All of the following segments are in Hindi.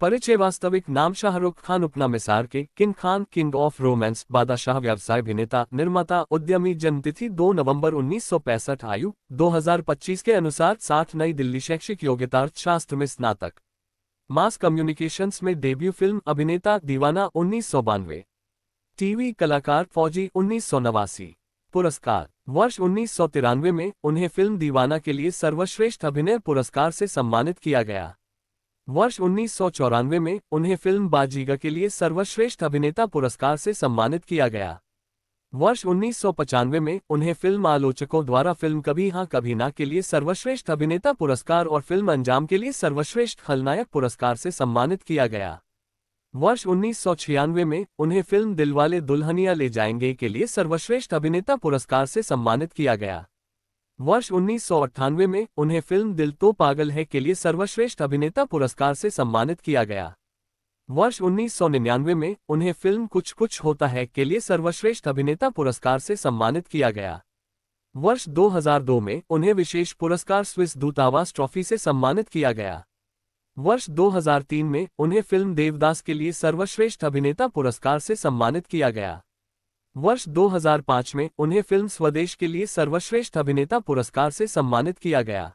परिचय। वास्तविक नाम शाहरुख खान, उपनाम एसआर के king Khan, king of romance, बादशाह। व्यवसाय अभिनेता, निर्माता, उद्यमी। जन्मतिथि 2 नवंबर 1965। आयु 2025 के अनुसार 60। नई दिल्ली। शैक्षिक योग्यता अर्थशास्त्र में स्नातक। मास कम्युनिकेशंस में डेब्यू फिल्म अभिनेता दीवाना 1992। टीवी कलाकार फौजी 1989। पुरस्कार। वर्ष 1993 में उन्हें फिल्म दीवाना के लिए सर्वश्रेष्ठ अभिनय पुरस्कार से सम्मानित किया गया। वर्ष 1994 में उन्हें फिल्म बाजीगर के लिए सर्वश्रेष्ठ अभिनेता पुरस्कार से सम्मानित किया गया। वर्ष 1995 में उन्हें फिल्म आलोचकों द्वारा फिल्म कभी हाँ कभी ना के लिए सर्वश्रेष्ठ अभिनेता पुरस्कार और फिल्म अंजाम के लिए सर्वश्रेष्ठ खलनायक पुरस्कार से सम्मानित किया गया। वर्ष 1996 में उन्हें फिल्म दिलवाले दुल्हनिया ले जाएंगे के लिए सर्वश्रेष्ठ अभिनेता पुरस्कार से सम्मानित किया गया। वर्ष 1998 में उन्हें फिल्म दिल तो पागल है के लिए सर्वश्रेष्ठ अभिनेता पुरस्कार से सम्मानित किया गया। वर्ष 1999 में उन्हें फिल्म कुछ कुछ होता है के लिए सर्वश्रेष्ठ अभिनेता पुरस्कार से सम्मानित किया गया। वर्ष 2002 में उन्हें विशेष पुरस्कार स्विस दूतावास ट्रॉफी से सम्मानित किया गया। वर्ष 2003 में उन्हें फिल्म देवदास के लिए सर्वश्रेष्ठ अभिनेता पुरस्कार से सम्मानित किया गया। वर्ष 2005 में उन्हें फिल्म स्वदेश के लिए सर्वश्रेष्ठ अभिनेता पुरस्कार से सम्मानित किया गया।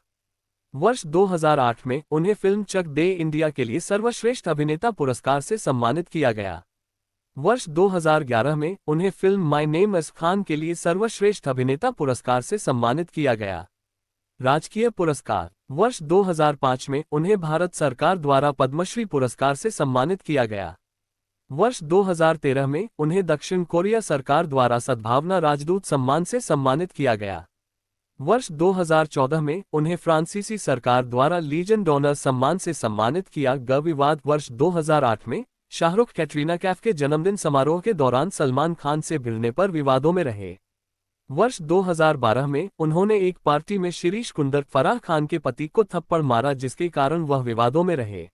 वर्ष 2008 में उन्हें फिल्म चक दे इंडिया के लिए सर्वश्रेष्ठ अभिनेता पुरस्कार से सम्मानित किया गया। वर्ष 2011 में उन्हें film my name is Khan के लिए सर्वश्रेष्ठ अभिनेता पुरस्कार से सम्मानित किया गया। राजकीय पुरस्कार। वर्ष 2005 में उन्हें भारत सरकार द्वारा पद्मश्री पुरस्कार से सम्मानित किया गया। वर्ष 2013 में उन्हें दक्षिण कोरिया सरकार द्वारा सद्भावना राजदूत सम्मान से सम्मानित किया गया। वर्ष 2014 में उन्हें फ्रांसीसी सरकार द्वारा लीजन डॉनर सम्मान से सम्मानित किया गया। विवाद। वर्ष 2008 में शाहरुख कैटरीना कैफ के जन्मदिन समारोह के दौरान सलमान खान से भिड़ने पर विवादों में रहे। वर्ष 2012 में उन्होंने एक पार्टी में शिरीष कुंदर फराह खान के पति को थप्पड़ मारा, जिसके कारण वह विवादों में रहे।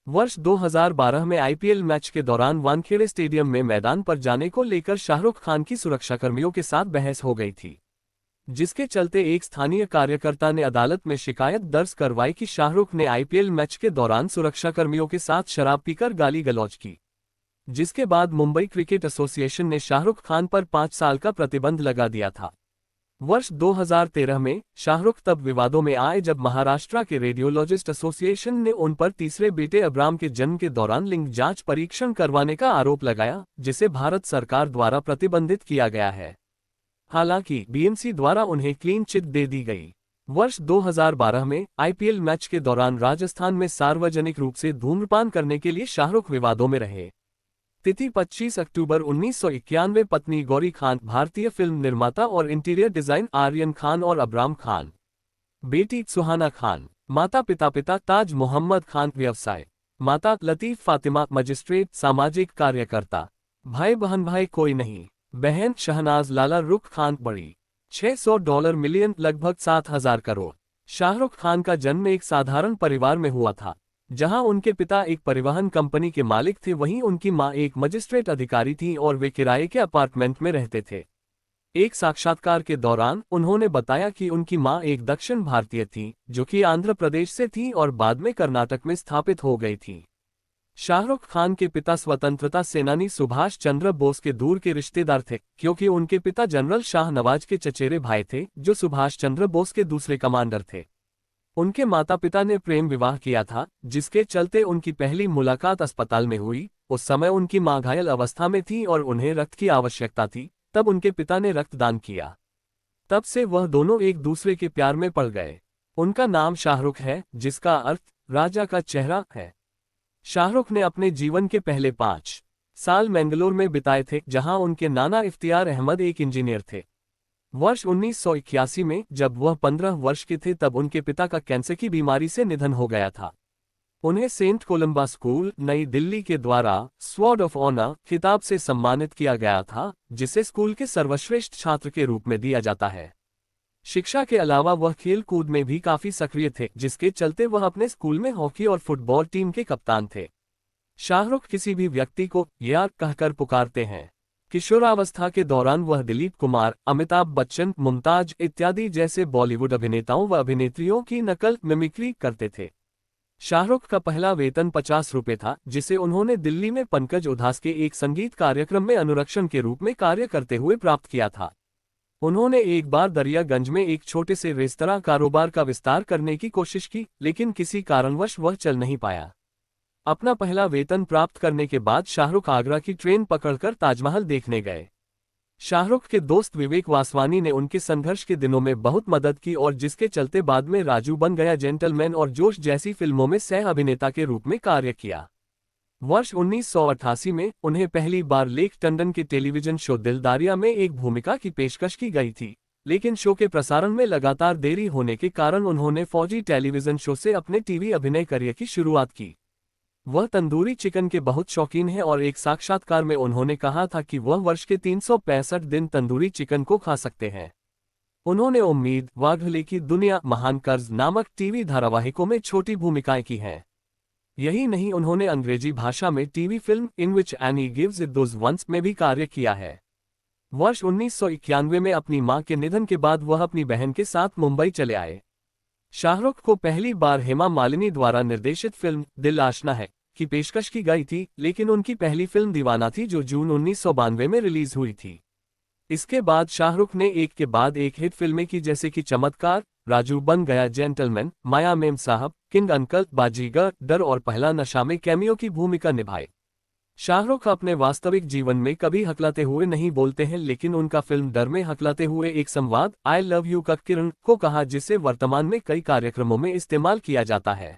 वर्ष 2012 में आईपीएल मैच के दौरान वानखेड़े स्टेडियम में मैदान पर जाने को लेकर शाहरुख खान की सुरक्षाकर्मियों के साथ बहस हो गई थी, जिसके चलते एक स्थानीय कार्यकर्ता ने अदालत में शिकायत दर्ज करवाई कि शाहरुख ने आईपीएल मैच के दौरान सुरक्षाकर्मियों के साथ शराब पीकर गाली गलौज की, जिसके बाद मुंबई क्रिकेट एसोसिएशन ने शाहरुख खान पर 5 साल का प्रतिबंध लगा दिया था। वर्ष 2013 में शाहरुख तब विवादों में आए जब महाराष्ट्र के रेडियोलॉजिस्ट एसोसिएशन ने उन पर तीसरे बेटे अब्राम के जन्म के दौरान लिंग जांच परीक्षण करवाने का आरोप लगाया, जिसे भारत सरकार द्वारा प्रतिबंधित किया गया है। हालांकि बीएमसी द्वारा उन्हें क्लीन चिट दे दी गई। वर्ष 2012 में आईपीएल मैच के दौरान राजस्थान में सार्वजनिक रूप से धूम्रपान करने के लिए शाहरुख विवादों में रहे। तिथि 25 अक्टूबर 1991। पत्नी गौरी खान, भारतीय फिल्म निर्माता और इंटीरियर डिजाइन आर्यन खान और अब्राम खान। बेटी सुहाना खान। माता पिता ताज मोहम्मद खान, व्यवसाय माता लतीफ फातिमा, मजिस्ट्रेट, सामाजिक कार्यकर्ता। भाई कोई नहीं। बहन शहनाज लाला रुख खान, बड़ी। $600 मिलियन, लगभग 7,000 करोड़। शाहरुख खान का जन्म एक साधारण परिवार में हुआ था, जहां उनके पिता एक परिवहन कंपनी के मालिक थे, वहीं उनकी मां एक मजिस्ट्रेट अधिकारी थी और वे किराए के अपार्टमेंट में रहते थे। एक साक्षात्कार के दौरान उन्होंने बताया कि उनकी मां एक दक्षिण भारतीय थी, जो कि आंध्र प्रदेश से थी और बाद में कर्नाटक में स्थापित हो गई थी। शाहरुख खान के पिता स्वतंत्रता सेनानी सुभाष चंद्र बोस के दूर के रिश्तेदार थे, क्योंकि उनके पिता जनरल शाह नवाज के चचेरे भाई थे, जो सुभाष चंद्र बोस के दूसरे कमांडर थे। उनके माता पिता ने प्रेम विवाह किया था, जिसके चलते उनकी पहली मुलाकात अस्पताल में हुई। उस समय उनकी मां घायल अवस्था में थी और उन्हें रक्त की आवश्यकता थी। तब उनके पिता ने रक्तदान किया। तब से वह दोनों एक दूसरे के प्यार में पड़ गए। उनका नाम शाहरुख है, जिसका अर्थ राजा का चेहरा है। शाहरुख ने अपने जीवन के पहले 5 साल मैंगलोर में बिताए थे, जहां उनके नाना इफ्तियार अहमद एक इंजीनियर थे। वर्ष 1981 में जब वह 15 वर्ष के थे, तब उनके पिता का कैंसर की बीमारी से निधन हो गया था। उन्हें सेंट कोलंबा स्कूल, नई दिल्ली के द्वारा स्वॉर्ड ऑफ ऑनर खिताब से सम्मानित किया गया था, जिसे स्कूल के सर्वश्रेष्ठ छात्र के रूप में दिया जाता है। शिक्षा के अलावा वह खेल कूद में भी काफी सक्रिय थे, जिसके चलते वह अपने स्कूल में हॉकी और फुटबॉल टीम के कप्तान थे। शाहरुख किसी भी व्यक्ति को यार कहकर पुकारते हैं। किशोरावस्था के दौरान वह दिलीप कुमार, अमिताभ बच्चन, मुमताज इत्यादि जैसे बॉलीवुड अभिनेताओं व अभिनेत्रियों की नकल मिमिक्री करते थे। शाहरुख का पहला वेतन 50 रुपये था, जिसे उन्होंने दिल्ली में पंकज उधास के एक संगीत कार्यक्रम में अनुरक्षण के रूप में कार्य करते हुए प्राप्त किया था। उन्होंने एक बार दरियागंज में एक छोटे से रेस्तरां कारोबार का विस्तार करने की कोशिश की, लेकिन किसी कारणवश वह चल नहीं पाया। अपना पहला वेतन प्राप्त करने के बाद शाहरुख आगरा की ट्रेन पकड़कर ताजमहल देखने गए। शाहरुख के दोस्त विवेक वासवानी ने उनके संघर्ष के दिनों में बहुत मदद की और जिसके चलते बाद में राजू बन गया जेंटलमैन और जोश जैसी फिल्मों में सह अभिनेता के रूप में कार्य किया। वर्ष 1988 में उन्हें पहली बार लेक टंडन के टेलीविजन शो दिलदारिया में एक भूमिका की पेशकश की गई थी, लेकिन शो के प्रसारण में लगातार देरी होने के कारण उन्होंने फौजी टेलीविजन शो से अपने टीवी अभिनय करियर की शुरुआत की। वह तंदूरी चिकन के बहुत शौकीन हैं और एक साक्षात्कार में उन्होंने कहा था कि वह वर्ष के 365 दिन तंदूरी चिकन को खा सकते हैं। उन्होंने उम्मीद, वाघले की दुनिया, महान कर्ज नामक टीवी धारावाहिकों में छोटी भूमिकाएं की हैं। यही नहीं, उन्होंने अंग्रेजी भाषा में TV film in which any gives it those ones में भी कार्य किया है। वर्ष 1991 में अपनी मां के निधन के बाद वह अपनी बहन के साथ मुंबई चले आए। शाहरुख को पहली बार हेमा मालिनी द्वारा निर्देशित फिल्म दिल आशना है की पेशकश की गई थी, लेकिन उनकी पहली फिल्म दीवाना थी जो जून 1992 में रिलीज हुई थी। इसके बाद शाहरुख ने एक के बाद एक हिट फिल्में की, जैसे कि चमत्कार, राजू बन गया जेंटलमैन, माया मेम साहब, किंग अंकल, बाजीगर, डर और पहला नशा में कैमियो की भूमिका निभाई। शाहरुख अपने वास्तविक जीवन में कभी हकलाते हुए नहीं बोलते हैं, लेकिन उनका फिल्म डर में हकलाते हुए एक संवाद आई लव यू का किरण को कहा, जिसे वर्तमान में कई कार्यक्रमों में इस्तेमाल किया जाता है।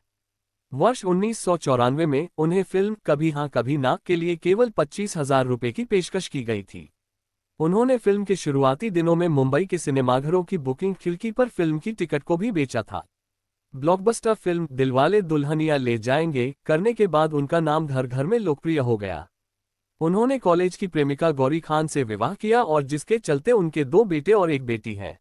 वर्ष 1994 में उन्हें फिल्म कभी हाँ कभी ना के लिए केवल 25,000 रुपये की पेशकश की गई थी। उन्होंने फिल्म के शुरुआती दिनों में मुंबई के सिनेमाघरों की बुकिंग खिड़की पर फिल्म की टिकट को भी बेचा था। ब्लॉकबस्टर फिल्म दिलवाले दुल्हनिया ले जाएंगे करने के बाद उनका नाम घर घर में लोकप्रिय हो गया। उन्होंने कॉलेज की प्रेमिका गौरी खान से विवाह किया और जिसके चलते उनके 2 बेटे और एक बेटी है।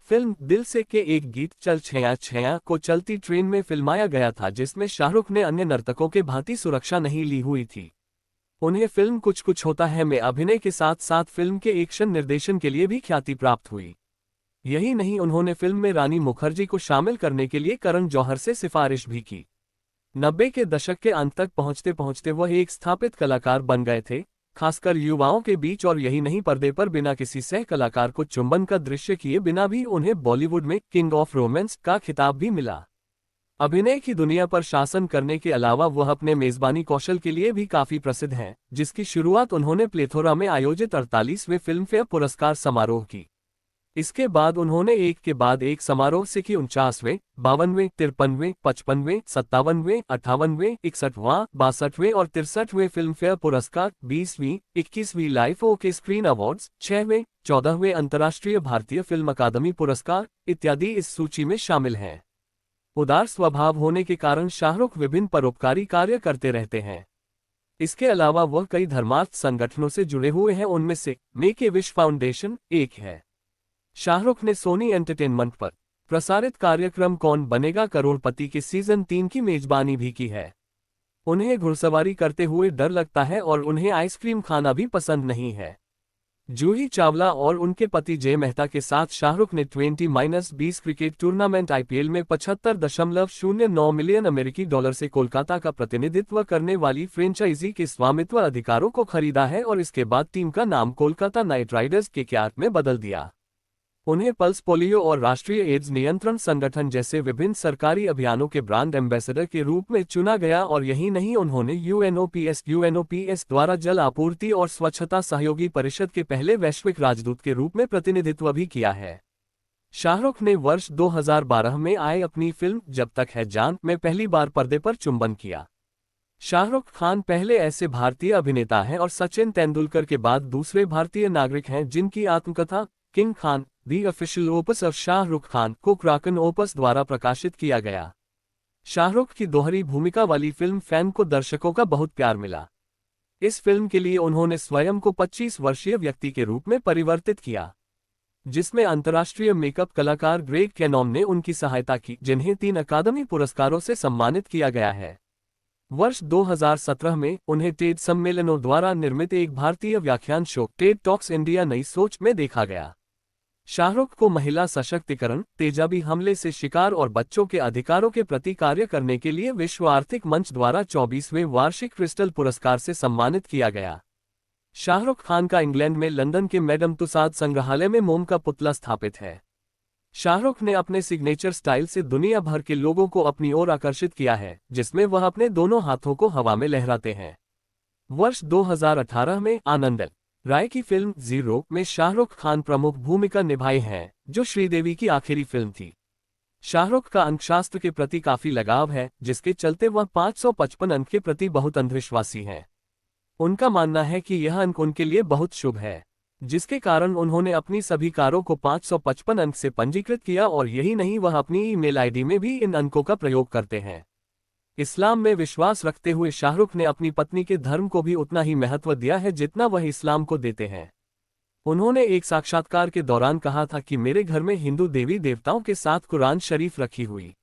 फिल्म दिल से के एक गीत चल छैया छैया को चलती ट्रेन में फिल्माया गया था, जिसमें शाहरुख ने अन्य नर्तकों के भांति सुरक्षा नहीं ली हुई थी। उन्हें फिल्म कुछ कुछ होता है में अभिनय के साथ साथ फिल्म के एक्शन निर्देशन के लिए भी ख्याति प्राप्त हुई। यही नहीं, उन्होंने फिल्म में रानी मुखर्जी को शामिल करने के लिए करण जौहर से सिफारिश भी की। 90 के दशक के अंत तक पहुंचते पहुंचते वह एक स्थापित कलाकार बन गए थे, खासकर युवाओं के बीच। और यही नहीं, पर्दे पर बिना किसी सह कलाकार को चुंबन का दृश्य किए बिना भी उन्हें बॉलीवुड में किंग ऑफ रोमांस का खिताब भी मिला। अभिनय की दुनिया पर शासन करने के अलावा वह अपने मेजबानी कौशल के लिए भी काफी प्रसिद्ध हैं, जिसकी शुरुआत उन्होंने प्लेथोरा में आयोजित 48वें फिल्मफेयर पुरस्कार समारोह की। इसके बाद उन्होंने एक के बाद एक समारोह से की 49वें, 52वें, 53वें, 55वें, 57वें, 58वें, 61वां, 62वें और 63वें फिल्मफेयर पुरस्कार, 20वीं, 21वीं लाइफ ओके स्क्रीन अवार्ड्स, 6वें, 14वें अंतर्राष्ट्रीय भारतीय फिल्म अकादमी पुरस्कार इत्यादि इस सूची में शामिल हैं। उदार स्वभाव होने के कारण शाहरुख विभिन्न परोपकारी कार्य करते रहते हैं। इसके अलावा वह कई धर्मार्थ संगठनों से जुड़े हुए हैं, उनमें से मेक ए विश फाउंडेशन एक है। शाहरुख ने सोनी एंटरटेनमेंट पर प्रसारित कार्यक्रम कौन बनेगा करोड़पति के सीजन 3 की मेजबानी भी की है। उन्हें घुड़सवारी करते हुए डर लगता है और उन्हें आइसक्रीम खाना भी पसंद नहीं है। जूही चावला और उनके पति जय मेहता के साथ शाहरुख ने 20-20 क्रिकेट टूर्नामेंट IPL में 75.09 मिलियन अमेरिकी डॉलर से कोलकाता का प्रतिनिधित्व करने वाली फ्रेंचाइजी के स्वामित्व अधिकारों को खरीदा है और इसके बाद टीम का नाम कोलकाता नाइट राइडर्स KKR में बदल दिया। उन्हें पल्स पोलियो और राष्ट्रीय एड्स नियंत्रण संगठन जैसे विभिन्न सरकारी अभियानों के ब्रांड एम्बेसडर के रूप में चुना गया। और यही नहीं, उन्होंने UNOPS द्वारा जल आपूर्ति और स्वच्छता सहयोगी परिषद के पहले वैश्विक राजदूत के रूप में प्रतिनिधित्व भी किया है। शाहरुख ने वर्ष 2012 में आए अपनी फिल्म जब तक है जान में पहली बार पर्दे पर चुंबन किया। शाहरुख खान पहले ऐसे भारतीय अभिनेता हैं और सचिन तेंदुलकर के बाद दूसरे भारतीय नागरिक हैं जिनकी आत्मकथा king Khan the official opus of Shahrukh Khan को क्राकन ओपस द्वारा प्रकाशित किया गया। शाहरुख की दोहरी भूमिका वाली फिल्म फैन को दर्शकों का बहुत प्यार मिला। इस फिल्म के लिए उन्होंने स्वयं को 25 वर्षीय व्यक्ति के रूप में परिवर्तित किया, जिसमें अंतर्राष्ट्रीय मेकअप कलाकार ग्रेग कैनॉन ने उनकी सहायता की, जिन्हें 3 अकादमी पुरस्कारों से सम्मानित किया गया है। वर्ष 2017 में उन्हें टेड सम्मेलनों द्वारा निर्मित एक भारतीय व्याख्यान शो टेड टॉक्स इंडिया नई सोच में देखा गया। शाहरुख को महिला सशक्तिकरण, तेजाबी हमले से शिकार और बच्चों के अधिकारों के प्रति कार्य करने के लिए विश्व आर्थिक मंच द्वारा 24वें वार्षिक क्रिस्टल पुरस्कार से सम्मानित किया गया। शाहरुख खान का इंग्लैंड में लंदन के मैडम तुसाद संग्रहालय में मोम का पुतला स्थापित है। शाहरुख ने अपने सिग्नेचर स्टाइल से दुनिया भर के लोगों को अपनी ओर आकर्षित किया है, जिसमें वह अपने दोनों हाथों को हवा में लहराते हैं। वर्ष 2018 में आनंद राय की फिल्म जीरो में शाहरुख खान प्रमुख भूमिका निभाई है, जो श्रीदेवी की आखिरी फिल्म थी। शाहरुख का अंकशास्त्र के प्रति काफी लगाव है, जिसके चलते वह 555 अंक के प्रति बहुत अंधविश्वासी हैं। उनका मानना है कि यह अंक उनके लिए बहुत शुभ है, जिसके कारण उन्होंने अपनी सभी कारों को 555 अंक से पंजीकृत किया, और यही नहीं, वह अपनी ईमेल आईडी में भी इन अंकों का प्रयोग करते हैं। इस्लाम में विश्वास रखते हुए शाहरुख ने अपनी पत्नी के धर्म को भी उतना ही महत्व दिया है जितना वह इस्लाम को देते हैं। उन्होंने एक साक्षात्कार के दौरान कहा था कि मेरे घर में हिंदू देवी देवताओं के साथ कुरान शरीफ रखी हुई